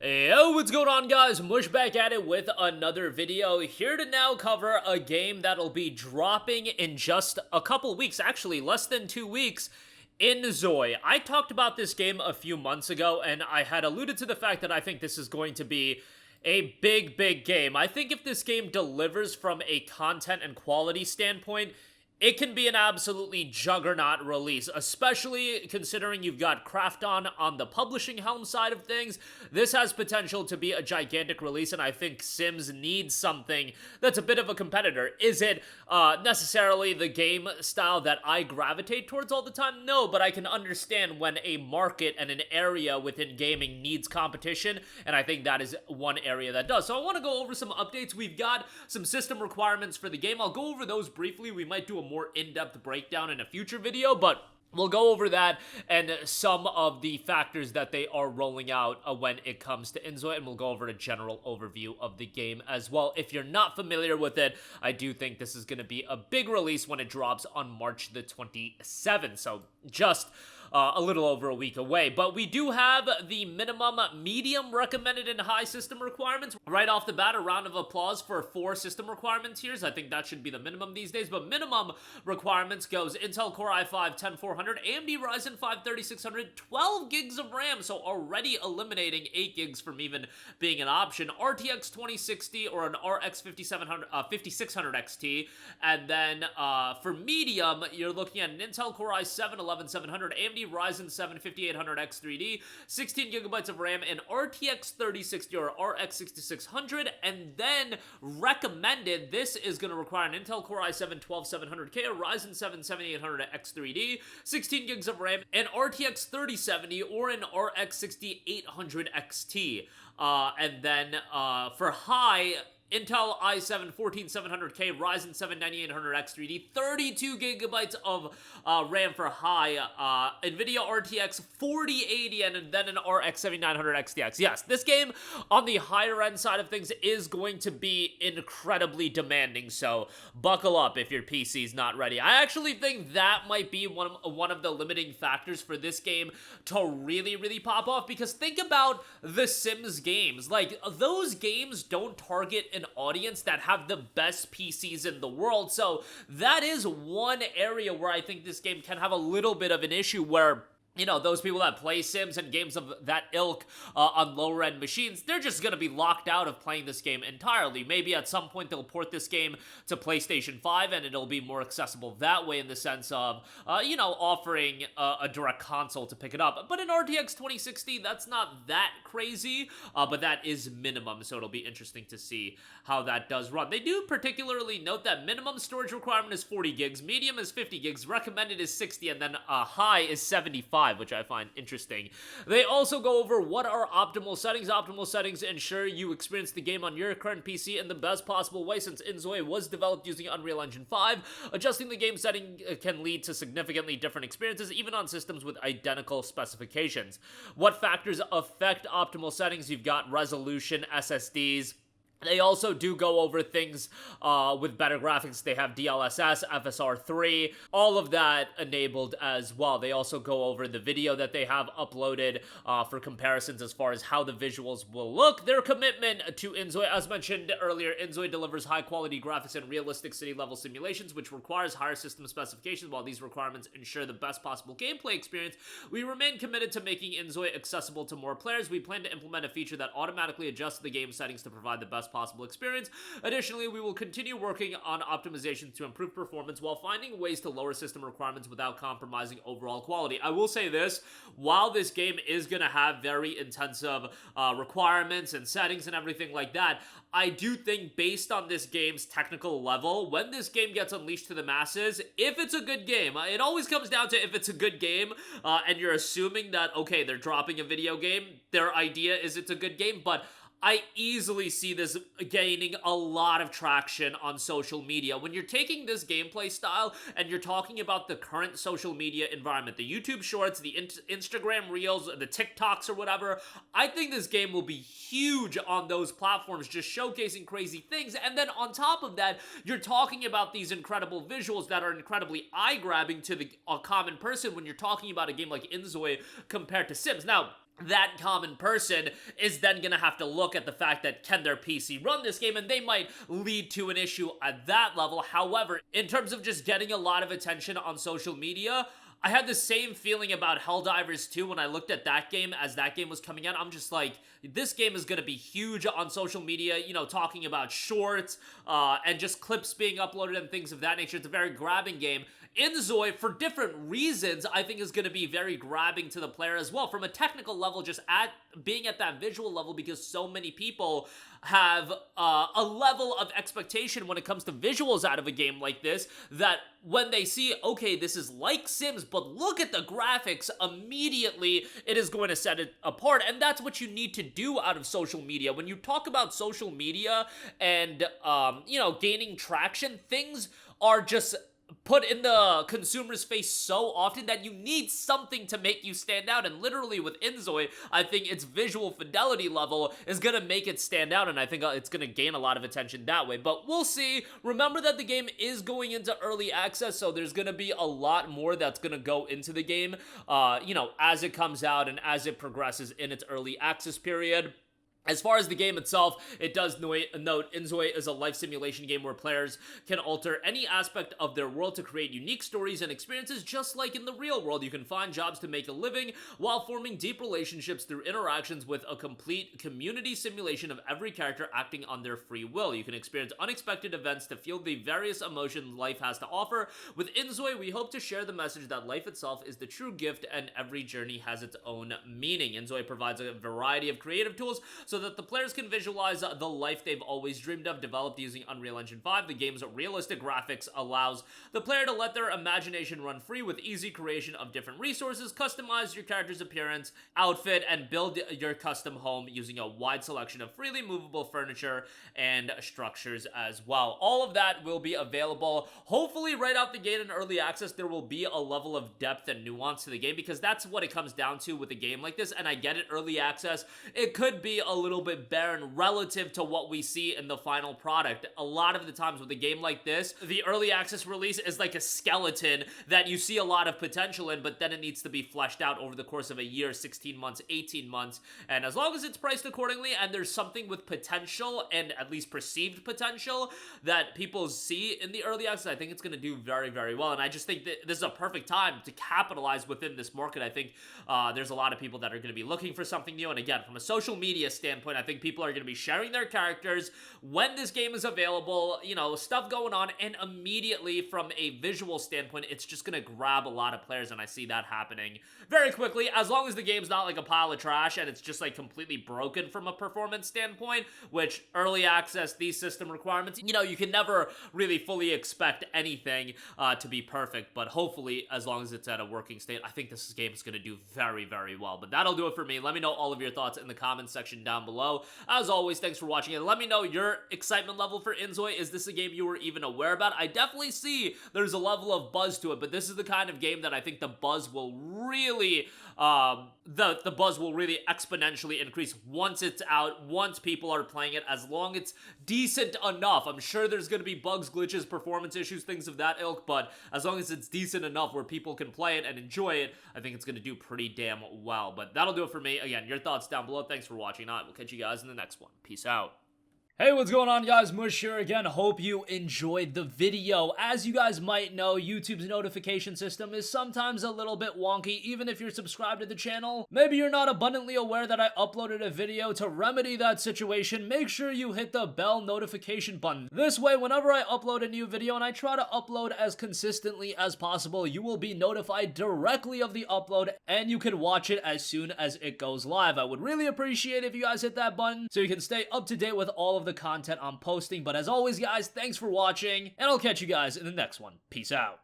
Yo, what's going on, guys? Mush back at it with another video, here to now cover a game that'll be dropping in just a couple weeks, actually less than 2 weeks, inZOI. I talked about this game a few months ago, and I had alluded to the fact that I think this is going to be a big game. I think if this game delivers from a content and quality standpoint, it can be an absolutely juggernaut release, especially considering you've got Krafton on the publishing helm side of things. This has potential to be a gigantic release, and I think Sims needs something that's a bit of a competitor. Is it necessarily the game style that I gravitate towards all the time? No, but I can understand when a market and an area within gaming needs competition, and I think that is one area that does. So I want to go over some updates. We've got some system requirements for the game. I'll go over those briefly. We might do a more in-depth breakdown in a future video, but we'll go over that and some of the factors that they are rolling out when it comes to inZOI, and we'll go over a general overview of the game as well. If you're not familiar with it, I do think this is going to be a big release when it drops on March the 27th, so just a little over a week away. But we do have the minimum, medium, recommended, and high system requirements. Right off the bat, a round of applause for 4 system requirement tiers. I think that should be the minimum these days, but minimum requirements goes Intel Core i5 10400, AMD Ryzen 5 3600, 12 gigs of RAM, so already eliminating 8 gigs from even being an option, RTX 2060 or an RX 5600 XT, and then for medium, you're looking at an Intel Core i7 11700, AMD Ryzen 7 5800 X3D, 16 gigabytes of RAM, and RTX 3060 or RX 6600, and then recommended, this is going to require an Intel Core i7 12700K, a Ryzen 7 7800 X3D, 16 gigs of RAM, and RTX 3070 or an RX 6800 XT. And then for high, Intel i7 14700K, Ryzen 7 9800 X3D, 32 gigabytes of RAM for high, NVIDIA RTX 4080, and then an RX 7900 XTX. Yes, this game on the higher end side of things is going to be incredibly demanding, so buckle up if your PC's not ready. I actually think that might be one of the limiting factors for this game to really pop off, because think about the Sims games. Like, those games don't target an audience that have the best PCs in the world, so that is one area where I think this game can have a little bit of an issue, where, you know, those people that play Sims and games of that ilk on lower-end machines, they're just going to be locked out of playing this game entirely. Maybe at some point they'll port this game to PlayStation 5 and it'll be more accessible that way, in the sense of, you know, offering a direct console to pick it up. But in RTX 2060, that's not that crazy, but that is minimum, so it'll be interesting to see how that does run. They do particularly note that minimum storage requirement is 40 gigs, medium is 50 gigs, recommended is 60, and then high is 75. Which I find interesting. They also go over what are optimal settings. Optimal settings ensure you experience the game on your current PC in the best possible way, since inZOI was developed using Unreal Engine 5. Adjusting the game setting can lead to significantly different experiences, even on systems with identical specifications. What factors affect optimal settings? You've got resolution, SSDs. They also do go over things with better graphics. They have DLSS, FSR3, all of that enabled as well. They also go over the video that they have uploaded for comparisons as far as how the visuals will look. Their commitment to inZOI, as mentioned earlier, inZOI delivers high-quality graphics and realistic city-level simulations, which requires higher system specifications. While these requirements ensure the best possible gameplay experience, we remain committed to making inZOI accessible to more players. We plan to implement a feature that automatically adjusts the game settings to provide the best possible experience. Additionally, we will continue working on optimizations to improve performance while finding ways to lower system requirements without compromising overall quality. I will say this, while this game is going to have very intensive requirements and settings and everything like that, I do think, based on this game's technical level, when this game gets unleashed to the masses, if it's a good game, it always comes down to if it's a good game, and you're assuming that, okay, they're dropping a video game, their idea is it's a good game, but I easily see this gaining a lot of traction on social media. When you're taking this gameplay style and you're talking about the current social media environment, the YouTube Shorts, the Instagram Reels, the TikToks or whatever, I think this game will be huge on those platforms, just showcasing crazy things. And then on top of that, you're talking about these incredible visuals that are incredibly eye-grabbing to a common person when you're talking about a game like inZOI compared to Sims. Now, that common person is then going to have to look at the fact that can their PC run this game, and they might lead to an issue at that level. However, in terms of just getting a lot of attention on social media, I had the same feeling about Helldivers 2 when I looked at that game as that game was coming out. I'm just like, this game is going to be huge on social media, you know, talking about shorts and just clips being uploaded and things of that nature. It's a very grabbing game. inZOI, for different reasons, I think is going to be very grabbing to the player as well. From a technical level, just being at that visual level, because so many people have a level of expectation when it comes to visuals out of a game like this, that when they see, okay, this is like Sims, but look at the graphics, immediately it is going to set it apart. And that's what you need to do out of social media. When you talk about social media and, you know, gaining traction, things are just put in the consumer's face so often that you need something to make you stand out. And literally with inZOI, I think its visual fidelity level is going to make it stand out, and I think it's going to gain a lot of attention that way. But we'll see. Remember that the game is going into early access, so there's going to be a lot more that's going to go into the game, you know, as it comes out and as it progresses in its early access period. As far as the game itself, it does note inZOI is a life simulation game where players can alter any aspect of their world to create unique stories and experiences, just like in the real world. You can find jobs to make a living while forming deep relationships through interactions with a complete community simulation of every character acting on their free will. You can experience unexpected events to feel the various emotions life has to offer. With inZOI, we hope to share the message that life itself is the true gift and every journey has its own meaning. inZOI provides a variety of creative tools so that the players can visualize the life they've always dreamed of. Developed using Unreal Engine 5, the game's realistic graphics allows the player to let their imagination run free with easy creation of different resources, customize your character's appearance, outfit, and build your custom home using a wide selection of freely movable furniture and structures as well. All of that will be available, hopefully right out the gate in early access. There will be a level of depth and nuance to the game, because that's what it comes down to with a game like this. And I get it, early access, it could be a little bit barren relative to what we see in the final product. A lot of the times with a game like this, the early access release is like a skeleton that you see a lot of potential in, but then it needs to be fleshed out over the course of a year, 16 months, 18 months. And as long as it's priced accordingly and there's something with potential, and at least perceived potential, that people see in the early access, I think it's going to do very, very well. And I just think that this is a perfect time to capitalize within this market. I think there's a lot of people that are going to be looking for something new. And again, from a social media standpoint, I think people are going to be sharing their characters when this game is available, you know, stuff going on, and immediately from a visual standpoint, it's just going to grab a lot of players, and I see that happening very quickly, as long as the game's not like a pile of trash and it's just like completely broken from a performance standpoint, which early access, these system requirements, you know, you can never really fully expect anything to be perfect, but hopefully, as long as it's at a working state, I think this game is going to do very, very well. But that'll do it for me. Let me know all of your thoughts in the comments section down below. As always, thanks for watching, and let me know your excitement level for inZOI. Is this a game you were even aware about? I definitely see there's a level of buzz to it, but this is the kind of game that I think the buzz will really, the buzz will really exponentially increase once it's out, once people are playing it, as long as it's decent enough. I'm sure there's going to be bugs, glitches, performance issues, things of that ilk, but as long as it's decent enough where people can play it and enjoy it, I think it's going to do pretty damn well. But that'll do it for me. Again, your thoughts down below. Thanks for watching. I will catch you guys in the next one. Peace out. Hey, what's going on, guys? Mush here again. Hope you enjoyed the video. As you guys might know, YouTube's notification system is sometimes a little bit wonky, even if you're subscribed to the channel. Maybe you're not abundantly aware that I uploaded a video. To remedy that situation, make sure you hit the bell notification button. This way, whenever I upload a new video, and I try to upload as consistently as possible, you will be notified directly of the upload, and you can watch it as soon as it goes live. I would really appreciate if you guys hit that button so you can stay up to date with all of the content I'm posting. But as always, guys, thanks for watching, and I'll catch you guys in the next one. Peace out.